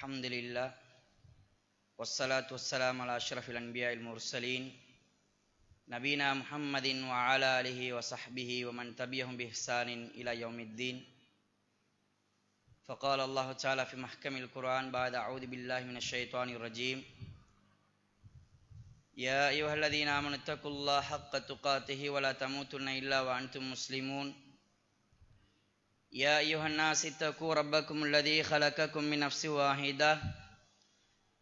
Alhamdulillah, wassalatu wassalamu ala ashrafil anbiya'il mursalin, nabina Muhammadin wa ala alihi wa sahbihi wa man tabi'ahum bi ihsanin ila yaumiddin. Faqala Allah ta'ala fi mahkamil Qur'an ba'da a'udzu billahi minasy syaithanir rajim. Ya ayyuhalladzina amanu taqullaha haqqa tuqatih wa la tamutunna illa wa antum muslimun. يا أيها الناس اتقوا ربكم الذي خلقكم من نفس واحدة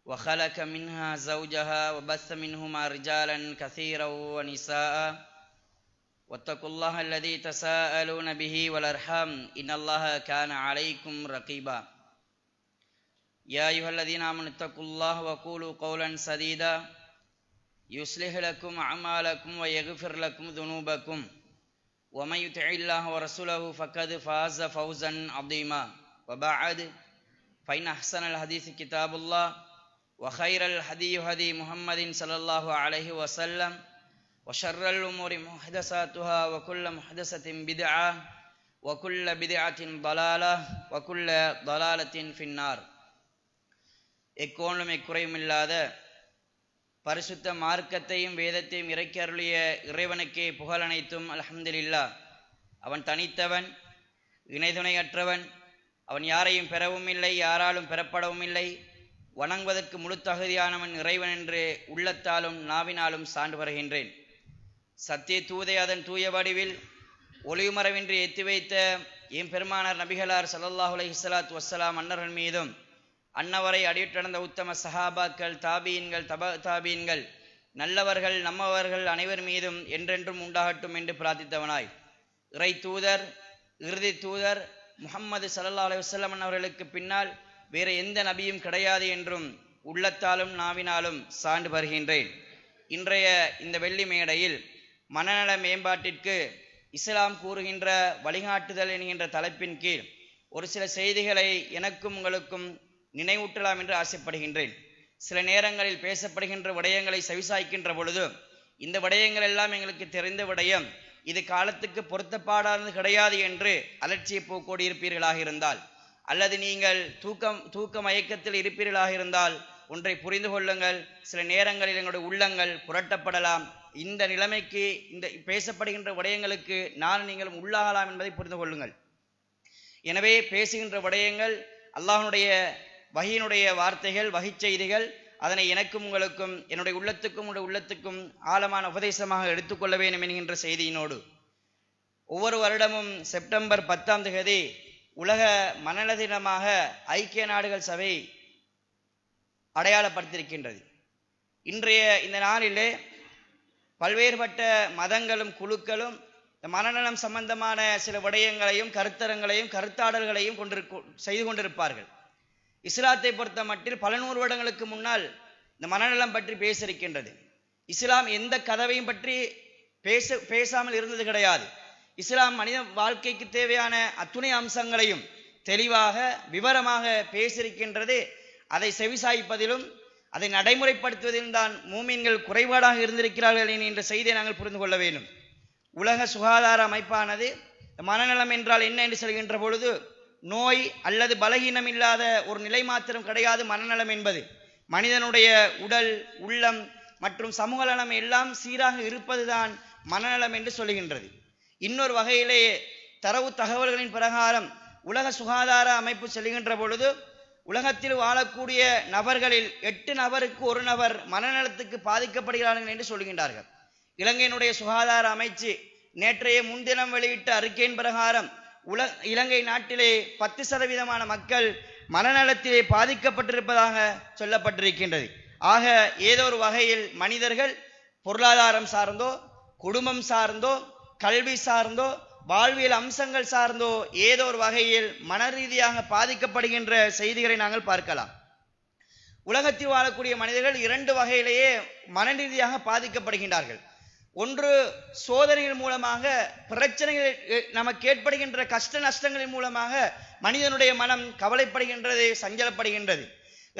وخلق منها زوجها وبث منهما رجالا كثيرا ونساء واتقوا الله الذي تساءلون به والأرحام إن الله كان عليكم رقيبا يا أيها الذين آمنوا اتقوا الله وقولوا قولا سديدا يصلح لكم أعمالكم ويغفر لكم ذنوبكم ومن يطع الله ورسوله فقد فاز فوزا عظيما وبعد فإن أحسن الحديث كتاب الله وخير الهدي هدي محمد صلى الله عليه وسلم وشر الأمور محدثاتها وكل محدثة بدعة وكل بدعة ضلالة وكل ضلالة في النار. எக்கோனும் எக்குறையும் இல்லாத பரிசுத்த மார்க்கத்தையும் வேதத்தையும் இறக்கி அருளிய இறைவனுக்கே புகழ் அனைத்தும் அல்ஹம்துலில்லாஹ். அவன் தனித்தவன், இணைதுணையற்றவன். அவன் யாரையும் பெறவும் இல்லை, யாராலும் பெறப்படவும் இல்லை. வணங்குவதற்கு முழு தகுதியானவன் இறைவன் என்று உள்ளத்தாலும் நாவினாலும் சான்று வருகின்றேன். சத்திய தூதை அதன் தூய வடிவில் ஒளிவுமறைவின்றி எத்தி வைத்த எம் பெருமானார் நபிகளார் ஸல்லல்லாஹு அலைஹி ஸலாத்து வஸ்ஸலாம் அன்னர்கள் மீதும் அன்னவரை அடியுற்றடந்த உத்தம சஹாபாக்கள், தாபீன்கள், தப தாபீன்கள், நல்லவர்கள், நம்மவர்கள் அனைவர் மீதும் என்றென்றும் உண்டாகட்டும் என்று பிரார்த்தித்தவனாய், இறை தூதர், இறுதி தூதர் முஹம்மது ஸல்லல்லாஹு அலைஹி வஸல்லம் அவர்களுக்கு பின்னால் வேற எந்த நபியும் கிடையாது என்றும் உள்ளத்தாலும் நாவினாலும் சான்று வருகின்றேன். இன்றைய இந்த வெள்ளி மேடையில் மனநல மேம்பாட்டிற்கு இஸ்லாம் கூறுகின்ற வழிகாட்டுதல் என்கின்ற தலைப்பின் கீழ் ஒரு சில செய்திகளை எனக்கும் உங்களுக்கும் நினைவூட்டலாம் என்று ஆசைப்படுகின்றேன். சில நேரங்களில் பேசப்படுகின்ற விடயங்களை செவிசாய்க்கின்ற பொழுது இந்த விடயங்கள் எல்லாம் எங்களுக்கு தெரிந்த விடயம், இது காலத்துக்கு பொருத்தப்பாடானது கிடையாது என்று அலட்சிய போக்கோடு இருப்பீர்களாக இருந்தால், அல்லது நீங்கள் தூக்க மயக்கத்தில் இருப்பீர்களாக இருந்தால் ஒன்றை புரிந்து கொள்ளுங்கள், சில நேரங்களில் எங்களுடைய உள்ளங்கள் புரட்டப்படலாம். இந்த நிலைமைக்கு, இந்த பேசப்படுகின்ற விடயங்களுக்கு நீங்களும் உள்ளாகலாம் என்பதை புரிந்து கொள்ளுங்கள். எனவே பேசுகின்ற விடயங்கள் அல்லாஹ்வுடைய வஹீனுடைய வார்த்தைகள், வஹி செய்திகள். அதனை எனக்கும் உங்களுக்கும், என்னுடைய உள்ளத்துக்கும் உங்களுடைய உள்ளத்துக்கும் ஆழமான உபதேசமாக எடுத்துக்கொள்ள வேண்டும் என்கின்ற செய்தியினோடு, ஒவ்வொரு வருடமும் செப்டம்பர் 10ஆம் தேதி உலக மனநல தினமாக ஐக்கிய நாடுகள் சபை அடையாளப்படுத்தியிருக்கின்றது. இன்றைய இந்த நாளிலே பல்வேறுபட்ட மதங்களும் குழுக்களும் மனநலம் சம்பந்தமான சில விடயங்களையும் கருத்தரங்களையும் கருத்தாடல்களையும் செய்து கொண்டிருப்பார்கள். இஸ்லாத்தை பொறுத்த மட்டில் பல நூறு வருடங்களுக்கு முன்னால் இந்த மனநலம் பற்றி பேசியிருக்கின்றது. இஸ்லாம் எந்த கதவையும் பற்றி பேசாமல் இருந்தது கிடையாது. இஸ்லாம் மனித வாழ்க்கைக்கு தேவையான அத்துணை அம்சங்களையும் தெளிவாக விவரமாக பேசியிருக்கின்றது. அதை செவிசாய்ப்பதிலும் அதை நடைமுறைப்படுத்துவதிலும் தான் மூமின்கள் குறைபாடாக இருந்திருக்கிறார்கள் என்ற செய்தியை நாங்கள் புரிந்து கொள்ள வேண்டும். உலக சுகாதார அமைப்பானது மனநலம் என்றால் என்ன என்று சொல்கின்ற பொழுது, நோய் அல்லது பலகீனம் இல்லாத ஒரு நிலை மாத்திரம் கிடையாது மனநலம் என்பது. மனிதனுடைய உடல், உள்ளம் மற்றும் சமூக நலம் எல்லாம் சீராக இருப்பதுதான் மனநலம் என்று சொல்லுகின்றது. இன்னொரு வகையிலே தரவு தகவல்களின் பிரகாரம் உலக சுகாதார அமைப்பு செல்கின்ற பொழுது உலகத்தில் வாழக்கூடிய நபர்களில் 8 நபருக்கு 1 நபர் மனநலத்துக்கு பாதிக்கப்படுகிறார்கள் என்று சொல்கின்றார்கள். இலங்கையினுடைய சுகாதார அமைச்சு நேற்றைய முன்தினம் வெளியிட்ட அறிக்கையின் பிரகாரம் இலங்கை நாட்டிலே 10% மக்கள் மனநலத்திலே பாதிக்கப்பட்டிருப்பதாக சொல்லப்பட்டிருக்கின்றது. ஆக ஏதோ ஒரு வகையில் மனிதர்கள் பொருளாதாரம் சார்ந்தோ, குடும்பம் சார்ந்தோ, கல்வி சார்ந்தோ, வாழ்வியல் அம்சங்கள் சார்ந்தோ ஏதோ ஒரு வகையில் மன ரீதியாக பாதிக்கப்படுகின்ற செய்திகளை நாங்கள் பார்க்கலாம். உலகத்தில் வாழக்கூடிய மனிதர்கள் 2 வகையிலேயே மன ரீதியாக பாதிக்கப்படுகின்றார்கள். ஒன்று, சோதனைகள் மூலமாக, பிரச்சனைகள் நமக்கு ஏற்படுகின்ற கஷ்ட நஷ்டங்களின் மூலமாக மனிதனுடைய மனம் கவலைப்படுகின்றது, சஞ்சலப்படுகின்றது.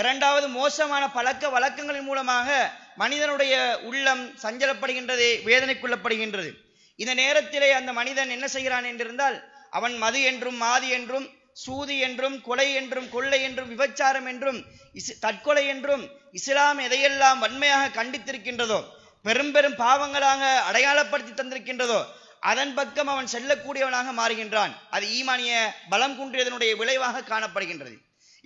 இரண்டாவது, மோசமான பழக்க வழக்கங்களின் மூலமாக மனிதனுடைய உள்ளம் சஞ்சலப்படுகின்றது, வேதனைக்குள்ளப்படுகின்றது. இந்த நேரத்திலே அந்த மனிதன் என்ன செய்கிறான் என்றிருந்தால், அவன் மது என்றும் மாதி என்றும் சூது என்றும் கொலை என்றும் கொள்ளை என்றும் விபச்சாரம் என்றும் தற்கொலை என்றும் இஸ்லாம் எதையெல்லாம் வன்மையாக கண்டித்திருக்கின்றதோ பெரும் பெரும் பாவங்களாக அடையாளப்படுத்தி தந்திருக்கின்றதோ அதன் பக்கம் அவன் செல்லக்கூடியவனாக மாறுகின்றான். அது ஈமானிய பலம் குன்றியதனுடைய விளைவாக காணப்படுகின்றது.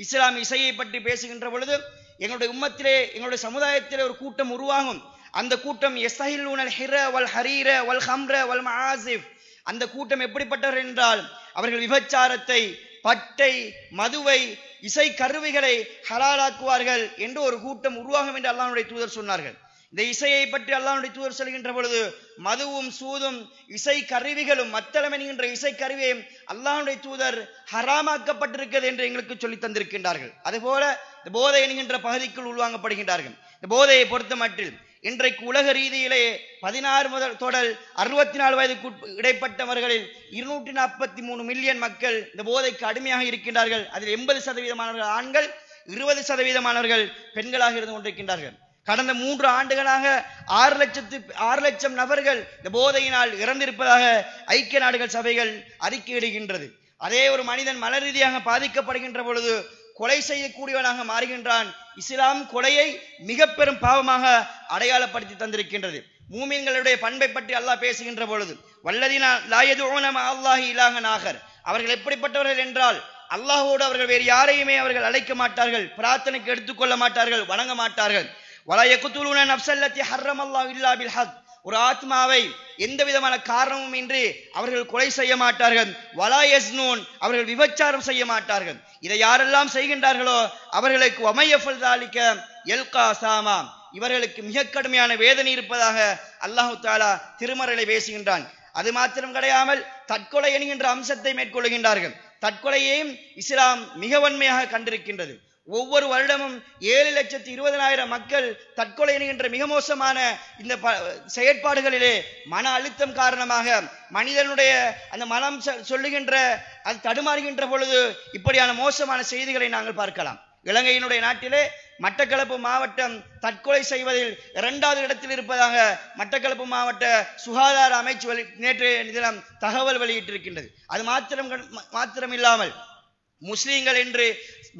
இஸ்லாம் இசையை பற்றி பேசுகின்ற பொழுது எங்களுடைய உம்மத்திலே எங்களுடைய சமுதாயத்திலே ஒரு கூட்டம் உருவாகும். அந்த கூட்டம் யஸ்தஹில்லூனல் ஹிர வல் ஹரீர வல் ஹம்ர வல் மஆசிஃப். அந்த கூட்டம் எப்படிப்பட்டவர் என்றால் அவர்கள் விபச்சாரத்தை, பட்டை, மதுவை, இசை கருவிகளை ஹலாலாக்குவார்கள் என்று ஒரு கூட்டம் உருவாகும் என்று அல்லாஹ்வுடைய தூதர் சொன்னார்கள். இந்த இசையை பற்றி அல்லாஹ்வுடைய தூதர் சொல்கின்ற பொழுது மதுவும் சூதும் இசை கருவிகளும் மத்தளம் என்கின்ற இசை கருவியும் அல்லாஹ்வுடைய தூதர் ஹராமாக்கப்பட்டிருக்கிறது என்று எங்களுக்கு சொல்லி தந்திருக்கின்றார்கள். அதுபோல இந்த போதை என்கின்ற பகுதிக்குள் உள்வாங்கப்படுகின்றார்கள். இந்த போதையை பொறுத்த மட்டில் இன்றைக்கு உலக ரீதியிலே 16 முதல் தொடர் 64 வயதுக்கு இடைப்பட்டவர்களில் 243 மில்லியன் மக்கள் இந்த போதைக்கு அடிமையாக இருக்கின்றார்கள். அதில் 80% ஆண்கள், 20% பெண்களாக இருந்து கொண்டிருக்கின்றார்கள். கடந்த 3 ஆண்டுகளாக 6 லட்சம் நபர்கள் இந்த போதையினால் இறந்திருப்பதாக ஐக்கிய நாடுகள் சபைகள் அறிக்கையிடுகின்றது. அதே ஒரு மனிதன் மன ரீதியாக பாதிக்கப்படுகின்ற பொழுது கொலை செய்யக்கூடியவனாக மாறுகின்றான். இஸ்லாம் கொலையை மிக பெரும் பாவமாக அடையாளப்படுத்தி தந்திருக்கின்றது. மூமின்களுடைய பண்பை பற்றி அல்லாஹ் பேசுகின்ற பொழுது வல்லதீன லா யதுஊன மஅல்லாஹி இலாஹன் ஆகர், அவர்கள் எப்படிப்பட்டவர்கள் என்றால் அல்லாஹ்வோடு அவர்கள் வேறு யாரையுமே அவர்கள் அழைக்க மாட்டார்கள், பிரார்த்தனைக்கு எடுத்துக்கொள்ள மாட்டார்கள், வணங்க மாட்டார்கள். வலா யக்துலூன நஃப்ஸல்லதி ஹர்ரமல்லாஹு இல்லா பில் ஹக், ஒரு ஆத்மாவை எந்த விதமான காரணமும் இன்றி அவர்கள் கொலை செய்ய மாட்டார்கள். வலா யஸ்னூன், அவர்கள் விபச்சாரம் செய்ய மாட்டார்கள். இதை யாரெல்லாம் செய்கின்றார்களோ அவர்களுக்கு வமையஃபல் தாலிக யல்கா சாமா, இவர்களுக்கு மிக கடுமையான வேதனை இருப்பதாக அல்லாஹ் தஆலா திருமறையிலே பேசுகின்றான். அது மாத்திரம் கிடையாமல் தற்கொலை என்கின்ற அம்சத்தை மேற்கொள்கின்றார்கள். தற்கொலையையும் இஸ்லாம் மிக வன்மையாக கண்டிருக்கின்றது. ஒவ்வொரு வருடமும் 7,20,000 மக்கள் தற்கொலை என்கின்ற மிக மோசமான இந்த செயற்பாடுகளிலே மன அழுத்தம் காரணமாக மனிதனுடைய அந்த மனம் சொல்லுகின்ற அது தடுமாறுகின்ற பொழுது இப்படியான மோசமான செய்திகளை நாங்கள் பார்க்கலாம். இலங்கையினுடைய நாட்டிலே மட்டக்களப்பு மாவட்டம் தற்கொலை செய்வதில் 2வது இடத்தில் இருப்பதாக மட்டக்களப்பு மாவட்ட சுகாதார அமைச்சு நேற்றைய தினம் தகவல் வெளியிட்டிருக்கின்றது. அது மாத்திரமில்லாமல் முஸ்லிம்கள் என்று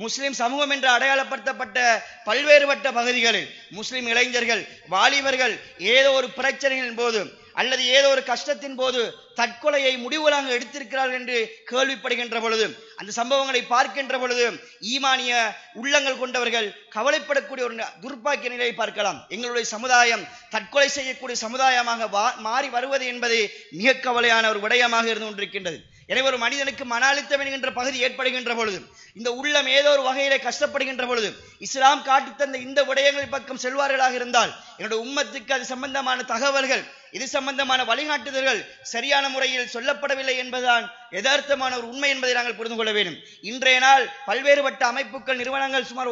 முஸ்லிம் சமூகம் என்று அடையாளப்படுத்தப்பட்ட பல்வேறுபட்ட பகுதிகளில் முஸ்லிம் இளைஞர்கள், வாலிபர்கள் ஏதோ ஒரு பிரச்சனையின் போது அல்லது ஏதோ ஒரு கஷ்டத்தின் போது தற்கொலையை முடிவுகளாக எடுத்திருக்கிறார்கள் என்று கேள்விப்படுகின்ற பொழுது, அந்த சம்பவங்களை பார்க்கின்ற பொழுது ஈமானிய உள்ளங்கள் கொண்டவர்கள் கவலைப்படக்கூடிய ஒரு துர்பாக்கிய நிலையை பார்க்கலாம். எங்களுடைய சமுதாயம் தற்கொலை செய்யக்கூடிய சமுதாயமாக மாறி வருவது என்பது மிக கவலையான ஒரு விடயமாக இருந்து கொண்டிருக்கின்றது. எனவே ஒரு மனிதனுக்கு மன அழுத்தம் என்கின்ற பகுதி ஏற்படுகின்ற பொழுது, இந்த உள்ளம் ஏதோ ஒரு வகையிலே கஷ்டப்படுகின்ற பொழுது இஸ்லாம் காட்டி தந்த இந்த விடயங்களின் பக்கம் செல்வார்களாக இருந்தால் என்னுடைய உம்மத்துக்கு அது சம்பந்தமான தகவல்கள், இது சம்பந்தமான வழிகாட்டுதல்கள் சரியான முறையில் சொல்லப்படவில்லை என்பதுதான் யதார்த்தமான ஒரு உண்மை என்பதை நாங்கள் புரிந்து கொள்ள வேண்டும். இன்றைய நாள் பல்வேறுபட்ட அமைப்புகள், நிறுவனங்கள் சுமார்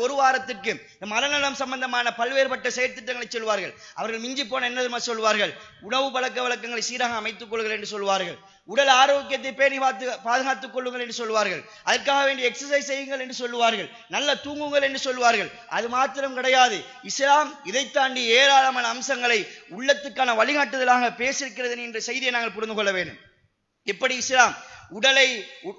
ஒரு வாரத்திற்கு மனநலம் சம்பந்தமான பல்வேறுபட்ட செயற்திட்டங்களை சொல்வார்கள். அவர்கள் மிஞ்சி போன என்ன சொல்வார்கள், உணவு பழக்க வழக்கங்களை சீராக அமைத்துக் கொள்ளுங்கள் என்று சொல்வார்கள், உடல் ஆரோக்கியத்தை பேணி பாதுகாத்துக் கொள்ளுங்கள் என்று சொல்வார்கள், அதற்காக வேண்டிய எக்ஸசைஸ் செய்யுங்கள் என்று சொல்லுவார்கள், நல்ல தூங்குங்கள் என்று சொல்வார்கள். அது மாத்திரம் கிடையாது, இஸ்லாம் இதை தாண்டி ஏராளமான அம்சங்களை உள்ளத்துக்கான வழிகாட்டுதலாக பேசியிருக்கிறது என்ற செய்தியை நாங்கள் புரிந்து கொள்ள வேண்டும். இப்படி இஸ்லாம் உடலை,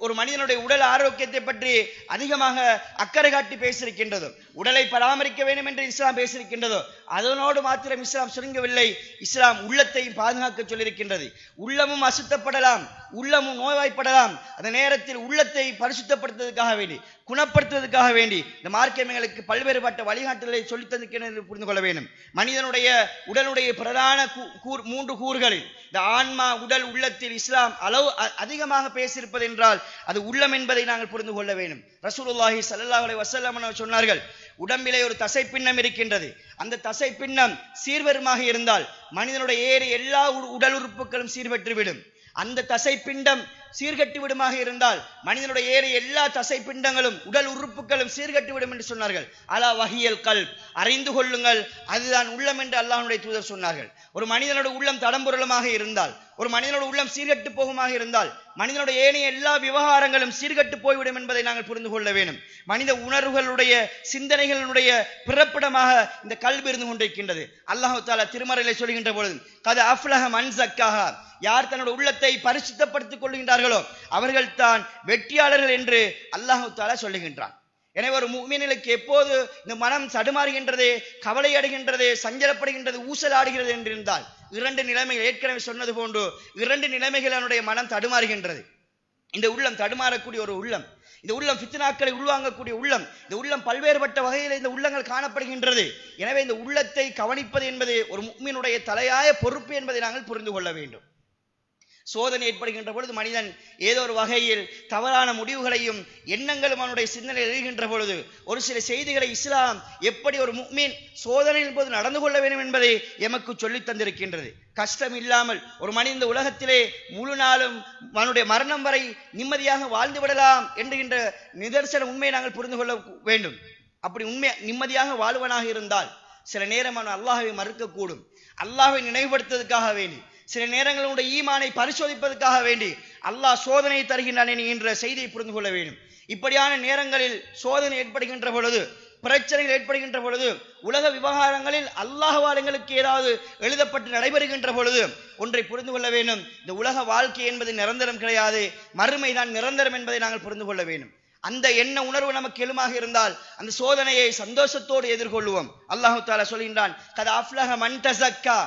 ஒரு மனிதனுடைய உடல் ஆரோக்கியத்தை பற்றி அதிகமாக அக்கறை காட்டி பேசியிருக்கின்றதோ, உடலை பராமரிக்க வேண்டும் என்று இஸ்லாம் பேசியிருக்கின்றதோ, அதனோடு மாத்திரம் இஸ்லாம் சுருங்கவில்லை, இஸ்லாம் உள்ளத்தையும் பாதுகாக்க சொல்லியிருக்கின்றது. உள்ளமும் அசுத்தப்படலாம், உள்ளமும் நோய்வாய்ப்படலாம். அந்த நேரத்தில் உள்ளத்தை பரிசுத்தப்படுத்துவதற்காக வேண்டி, குணப்படுத்துவதற்காக வேண்டி இந்த மார்க்கங்களுக்கு பல்வேறுபட்ட வழிகாட்டுதலை சொல்லித் தந்திருக்கிறது புரிந்து கொள்ள வேண்டும். மனிதனுடைய உடலுடைய பிரதான 3 கூறுகளில் இந்த ஆன்மா, உடல், உள்ளத்தில் இஸ்லாம் அளவு அதிகமாக பேசியிருப்பது என்றால் அது உள்ளம் என்பதை நாங்கள் புரிந்து கொள்ள வேண்டும். ரசூலுல்லாஹி ஸல்லல்லாஹு அலைஹி வஸல்லம் சொன்னார்கள், உடம்பிலே ஒரு தசை பின்னம் இருக்கின்றது. அந்த தசை பின்னம் சீர்வருமாக இருந்தால் மனிதனுடைய ஏறி எல்லா உடல் உறுப்புகளும் சீர்பெற்றுவிடும். அந்த தசை பிண்டம் சீர்கட்டு விடுமாக இருந்தால் மனிதனுடைய ஏறி எல்லா தசை பிண்டங்களும் உடல் உறுப்புகளும் சீர்கட்டு விடும் என்று சொன்னார்கள். அலா வஹியல் கல்ப், அறிந்து கொள்ளுங்கள், அதுதான் உள்ளம் என்று அல்லாஹ்வுடைய தூதர் சொன்னார்கள். ஒரு மனிதனோட உள்ளம் தடம்புரளமாக இருந்தால், ஒரு மனிதனோட உள்ளம் சீர்கட்டு போகுமாக இருந்தால் மனிதனுடைய ஏனைய எல்லா விவகாரங்களும் சீர்கட்டு போய்விடும் என்பதை நாங்கள் புரிந்து கொள்ள வேண்டும். மனித உணர்வுகளுடைய, சிந்தனைகளுடைய பிறப்பிடமாக இந்த கல்வி இருந்து கொண்டிருக்கின்றது. அல்லாஹ் தஆலா திருமறையிலே சொல்கின்ற பொழுது கத அஃப்லஹ மன் ஸக்காஹா, யார் தன்னுடைய உள்ளத்தை பரிசுத்தப்படுத்திக் கொள்கின்றார்களோ அவர்கள் தான் வெற்றியாளர்கள் என்று அல்லாஹ் தஆலா சொல்லுகின்றான். எனவே ஒரு முஃமினுக்கு எப்போது இந்த மனம் தடுமாறுகின்றது, கவலை அடைகின்றது, சஞ்சலப்படுகின்றது, ஊசலாடுகிறது என்றிருந்தால் இரண்டு நிலைமைகள், ஏற்கனவே சொன்னது போன்று இரண்டு நிலைமைகள் அவனுடைய மனம் தடுமாறுகின்றது. இந்த உள்ளம் தடுமாறக்கூடிய ஒரு உள்ளம், இந்த உள்ளம் ஃபித்னாக்களை உள்வாங்கக்கூடிய உள்ளம், இந்த உள்ளம் பல்வேறுபட்ட வகையில் இந்த உள்ளங்கள் காணப்படுகின்றது. எனவே இந்த உள்ளத்தை கவனிப்பது என்பது ஒரு முஃமினுடைய தலையாய பொறுப்பு என்பதை நாங்கள் புரிந்து கொள்ள வேண்டும். சோதனை ஏற்படுகின்ற பொழுது மனிதன் ஏதோ ஒரு வகையில் தவறான முடிவுகளையும் எண்ணங்களும் அவனுடைய சிந்தனையில் எழுகின்ற பொழுது ஒரு சில செய்திகளை இஸ்லாம் எப்படி ஒரு முஃமின் சோதனையின் போது நடந்து கொள்ள வேண்டும் என்பதை எமக்கு சொல்லித் தந்திருக்கின்றது. கஷ்டம் இல்லாமல் ஒரு மனித உலகத்திலே முழு நாளும் அவனுடைய மரணம் வரை நிம்மதியாக வாழ்ந்து விடலாம் என்கின்ற நிதர்சன உண்மையை நாங்கள் புரிந்து கொள்ள வேண்டும். அப்படி உண்மை நிம்மதியாக வாழ்வனாக இருந்தால் சில நேரம் அவன் அல்லாஹ்வை மறுக்கக்கூடும். அல்லாஹ்வை நினைவுபடுத்துவதற்காக வேண்டி, சில நேரங்களுடைய ஈமானை பரிசோதிப்பதற்காக வேண்டி அல்லாஹ் சோதனையை தருகின்றான் என்கின்ற செய்தியை புரிந்து கொள்ள வேண்டும். இப்படியான நேரங்களில் சோதனை ஏற்படுகின்ற பொழுது, பிரச்சனைகள் ஏற்படுகின்ற பொழுது, உலக விவகாரங்களில் அல்லாஹ்வால் எங்களுக்கு ஏதாவது எழுதப்பட்டு நடைபெறுகின்ற பொழுது ஒன்றை புரிந்து கொள்ள வேண்டும். இந்த உலக வாழ்க்கை என்பது நிரந்தரம் கிடையாது, மறுமைதான் நிரந்தரம் என்பதை நாங்கள் புரிந்து கொள்ள வேண்டும். அந்த எண்ண உணர்வு நமக்கு எழுமாக இருந்தால் அந்த சோதனையை சந்தோஷத்தோடு எதிர்கொள்வோம். அல்லாஹ் தஆலா சொல்கின்றான், கத் அஃப்லஹ மன் தஸக்கா,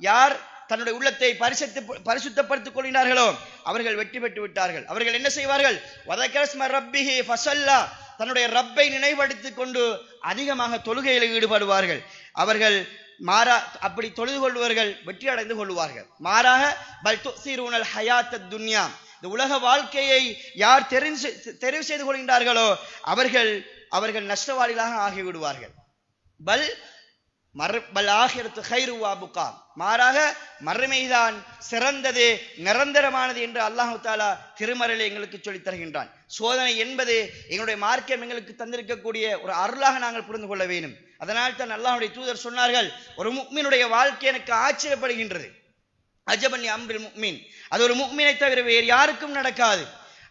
யார் தன்னுடைய உள்ளத்தை பரிசுத்தப்படுத்திக் கொள்கிறார்களோ அவர்கள் வெற்றி பெற்று விட்டார்கள். அவர்கள் என்ன செய்வார்கள்? வதக்கஸ்ம ரப்பிஹி ஃபஸல்லா, தன்னுடைய ரப்பை நினைவுபடுத்திக் கொண்டு அதிகமாக தொழுகையில் ஈடுபடுவார்கள். அவர்கள் அப்படி தொழுது கொள்வார்கள், வெற்றி அடைந்து கொள்வார்கள். மாறாக பல் துஸிரூனல் ஹயாத்தத் துன்யா, இந்த உலக வாழ்க்கையை யார் தெரிவு செய்து கொள்கின்றார்களோ அவர்கள் நஷ்டவாளிகளாக ஆகிவிடுவார்கள். பல் ஆகிரத்து கைரு வஅபுகா, மாறாக மறுமைதான் சிறந்தது, நிரந்தரமானது என்று அல்லாஹ் தஆலா திருமறையிலே எங்களுக்கு சொல்லித் தருகின்றான். சோதனை என்பது எங்களுடைய மார்க்கம் எங்களுக்கு தந்திருக்கக்கூடிய ஒரு அருளாக நாங்கள் புரிந்து கொள்ள வேண்டும். அதனால் தான் அல்லாஹ்வுடைய தூதர் சொன்னார்கள், ஒரு முஃமினுடைய வாழ்க்கை எனக்கு ஆச்சரியப்படுகின்றது. அஜபன் அம்ரில் முஃமின், அது ஒரு முஃமினை தவிர வேறு யாருக்கும் நடக்காது.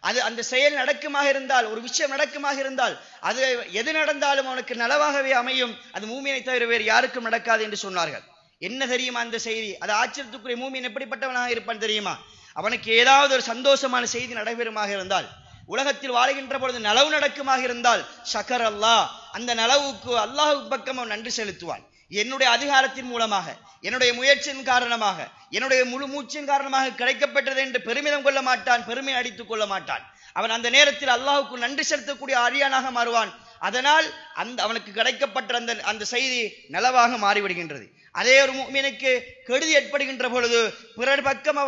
அது அந்த செயல் நடக்குமாக இருந்தால், ஒரு விஷயம் நடக்குமாக இருந்தால், அது எது நடந்தாலும் அவனுக்கு நலவாகவே அமையும். அது மூமினை தவிர வேறு யாருக்கும் நடக்காது என்று சொன்னார்கள். என்ன தெரியுமா அந்த செய்தி? அது ஆச்சரியத்துக்குரிய மூமின் எப்படிப்பட்டவனாக இருப்பான் தெரியுமா? அவனுக்கு ஏதாவது ஒரு சந்தோஷமான செய்தி நடைபெறுமாக இருந்தால், உலகத்தில் வாழ்கின்ற பொழுது நலவு நடக்குமாக இருந்தால், ஷக்கர் அல்லாஹ், அந்த நலவுக்கு அல்லாஹ் பக்கம் அவன் நன்றி செலுத்துவான். என்னுடைய அதிகாரத்தின் மூலமாக, என்னுடைய முயற்சியின் காரணமாக, என்னுடைய முழு மூச்சின் காரணமாக கிடைக்கப்பட்டது என்று பெருமிதம் கொள்ள மாட்டான், பெருமை அடித்துக் கொள்ள மாட்டான். அவன் அந்த நேரத்தில் அல்லாஹுக்கு நன்றி செலுத்தக்கூடிய அரியானாக மாறுவான். அதனால் அவனுக்கு கிடைக்கப்பட்ட அந்த செய்தி நலவாக மாறிவிடுகின்றது. அதே ஒரு முஃமினுக்கு கெடுதி ஏற்படுகின்ற பொழுது பிறர் பக்கம்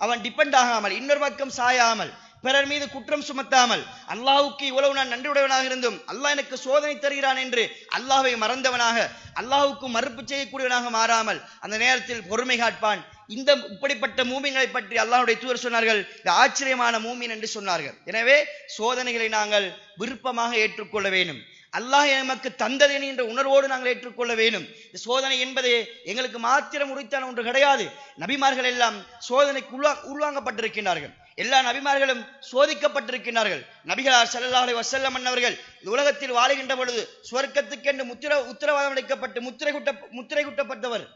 அவன் டிபெண்ட் ஆகாமல், இன்னொரு பக்கம் சாயாமல், பிறர் மீது குற்றம் சுமத்தாமல், அல்லாஹ்வுக்கு இவ்வளவு நான் நன்றியுடையவனாக இருந்தும் அல்லாஹ் எனக்கு சோதனை தருகிறான் என்று அல்லாஹ்வை மறந்தவனாக, அல்லாஹ்வுக்கு மறுப்பு செய்யக்கூடியவனாக மாறாமல் அந்த நேரத்தில் பொறுமை காட்பான். இப்படிப்பட்ட மூமின்களை பற்றி அல்லாஹ்வுடைய தூதர் சொன்னார்கள், இந்த ஆச்சரியமான மூமின் என்று சொன்னார்கள். எனவே சோதனைகளை நாங்கள் விருப்பமாக ஏற்றுக்கொள்ள வேண்டும். அல்லாஹ் எமக்கு தந்தது என்ற உணர்வோடு நாங்கள் ஏற்றுக்கொள்ள வேண்டும். இந்த சோதனை என்பது எங்களுக்கு மாத்திரம் உரித்தான ஒன்று கிடையாது. நபிமார்கள் எல்லாம் சோதனைக்கு உள்வாங்கப்பட்டிருக்கிறார்கள். எல்லா நபிமார்களும் சோதிக்கப்பட்டிருக்கிறார்கள். நபிகளார் ஸல்லல்லாஹு அலைஹி வஸல்லம் அவர்கள் இந்த உலகத்தில் வாழுகின்ற பொழுது சுவர்க்கத்துக்கென்று உத்தரவாதம் அளிக்கப்பட்டு முத்திரை குட்டப்பட்டவர்.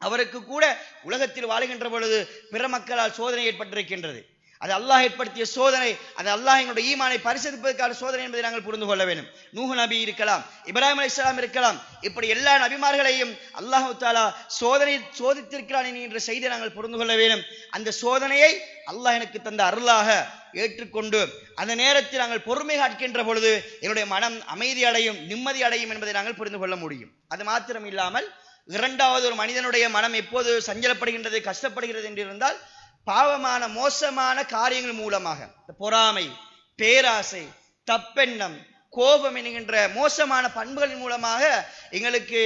அவருக்கு கூட உலகத்தில் வாழுகின்ற பொழுது பிற மக்களால் சோதனை ஏற்பட்டிருக்கின்றது. அது அல்லாஹ் ஏற்படுத்திய சோதனை, அது அல்லாஹ் எங்களுடைய ஈமானை பரிசோதிப்பதற்கான சோதனை என்பதை நாங்கள் புரிந்து கொள்ள வேண்டும். நூஹ் நபி இருக்கலாம், இப்ராஹிம் அலைஹிஸ்ஸலாம் இருக்கலாம், இப்படி எல்லா நபிமார்களையும் அல்லாஹ் தஆலா சோதித்திருக்கிறான் என்கின்ற செய்தியை நாங்கள் புரிந்து கொள்ள வேண்டும். அந்த சோதனையை அல்லாஹ் எனக்கு தந்த அருளாக ஏற்றுக்கொண்டு அந்த நேரத்தில் நாங்கள் பொறுமை காட்கின்ற பொழுது என்னுடைய மனம் அமைதி அடையும், நிம்மதி அடையும் என்பதை நாங்கள் புரிந்து கொள்ள முடியும். அது மாத்திரம் இல்லாமல் இரண்டாவது, ஒரு மனிதனுடைய மனம் எப்போது சஞ்சலப்படுகின்றது, கஷ்டப்படுகிறது என்று இருந்தால் பாவமான மோசமான காரியங்கள் மூலமாக, பொறாமை, பேராசை, தப்பெண்ணம், கோபம் என்கின்ற மோசமான பண்புகளின் மூலமாக எங்களுக்கு